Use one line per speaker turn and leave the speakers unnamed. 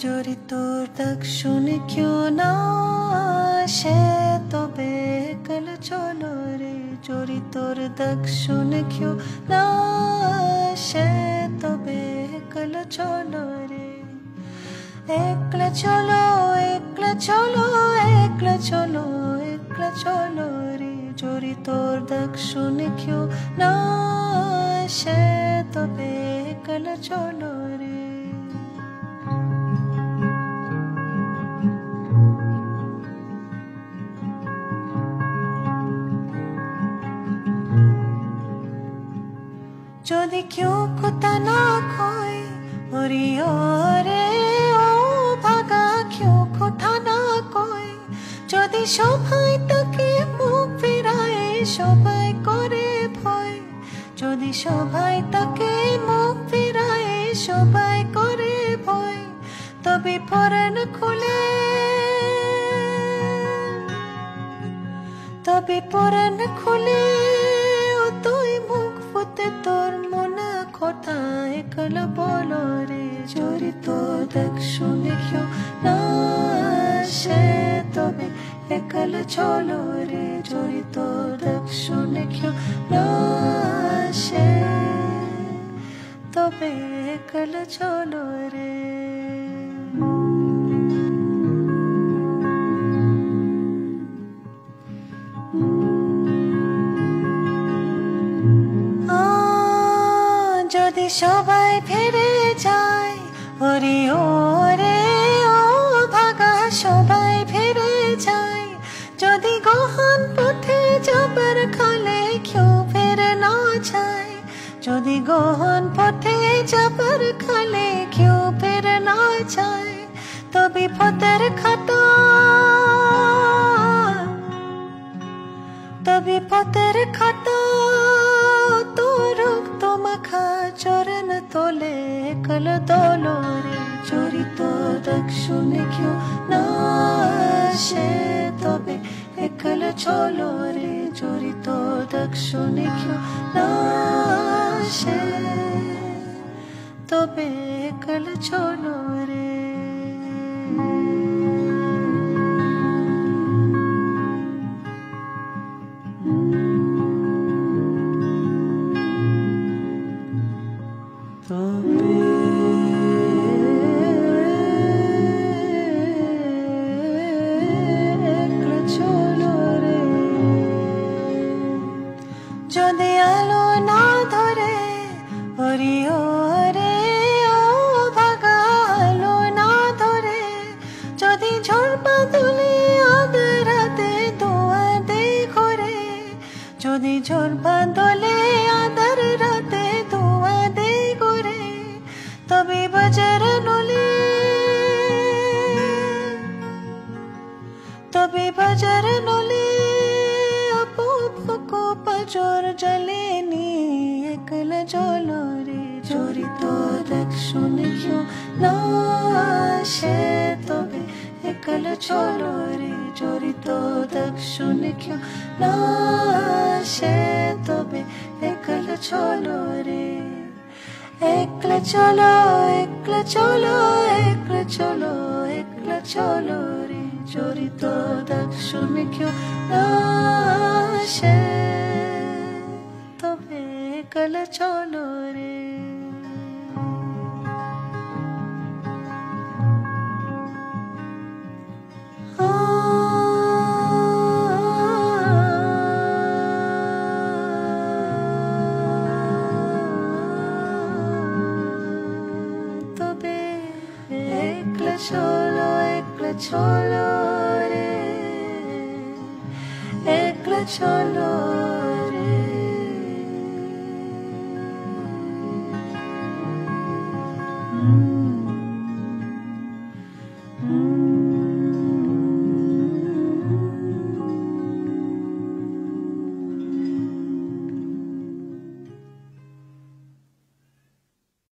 যদি তোর ডাক শুনে কেউ না আসে তবে কাল চলো রে। যদি তোর ডাক শুনে কেউ না আসে তবে কাল চলো রে। একলা চলো একলা চলো একলা চলো একলা চলো রে। যদি তোর ডাক শুনে কেউ না আসে তবে কাল চলো রে। যদি কেউ কথা না কয় ওরে ওরে ও ভাগা, কেউ কথা না কয়, যদি সবাই তাকে মুখ ফেরায় সবাই করে ভয়, যদি সবাই তাকে মুখ ফেরায় সবাই করে ভয়, তবে পরাণ খুলে তবে পরাণ খুলে তুই মুখ ফুটে তোর মনে কথা একলা বলো রে। যদি তোর ডাক শুনে কেউ না আসে তবে একলা চলো রে। যদি তোর ডাক শুনে কেউ না আসে তবে একলা চলো রে। যদি সবাই ফিরে যায় ওরে ওরে ও ভাগা, সবাই ফিরে যায়, যদি গহন পথে যাবার খালে কেউ ফিরে না যায়, যদি গহন পথে যাবার খালে কেউ ফিরে না যায়, তবে পথের খাতা তবে পথের খাতা তোর মাখা চরণ তোলে কল দোলো রে। যদি তোর ডাক শুনে কেউ না আসে তবে একলা চলো রে। যদি তোর ডাক শুনে কেউ না আসে তবে একলা চলো রে। যদি আলো না ধরে ওরে ওরে ও ভাগা, আলো না ধরে, যদি ঝড় বাদলে আধার রাতে দোয়া দে ঘরে, যদি ঝড় বাদলে আধার রাতে দোয়া দে ঘরে, তবে বাজার নলে তবে বাজার নলে পাজর জ্বলেনি একলা চলো রে। যদি তোর ডাক শুনে কেউ না আসে তবে একলা চলো রে। যদি তোর ডাক শুনে কেউ না আসে তবে একলা চলো রে। একলা চলো একলা চলো একলা চলো একলা চলো রে। যদি তোর ডাক শুনে কেউ না আসে তবে একলা চলো রে। তবে একলা চলো রে, একলা চলো।